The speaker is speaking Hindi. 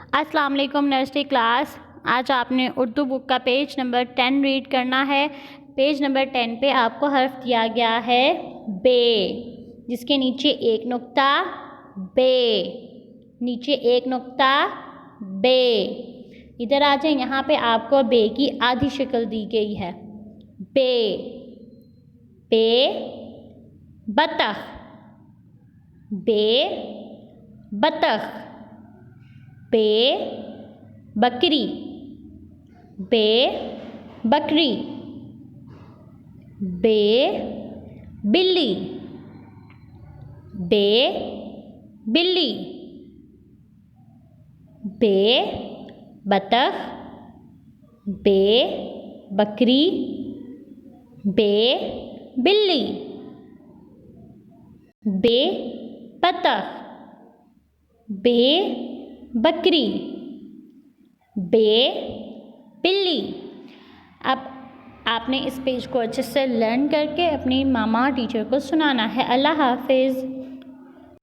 अस्सलाम वालेकुम नर्सरी क्लास। आज आपने उर्दू बुक का पेज नंबर 10 रीड करना है। पेज नंबर 10 पे आपको हर्फ दिया गया है बे, जिसके नीचे एक नुक्ता बे, नीचे एक नुक्ता बे। इधर आ जाए, यहाँ पे आपको बे की आधी शक्ल दी गई है। बे, बे बतख, बे बतख, बे बकरी, बे बकरी, बे बिल्ली, बे बिल्ली, बे बतख, बे बकरी, बे बिल्ली, बे बतख, बे बकरी, बे बिल्ली। अब आपने इस पेज को अच्छे से लर्न करके अपनी मामा टीचर को सुनाना है। अल्लाह हाफिज़।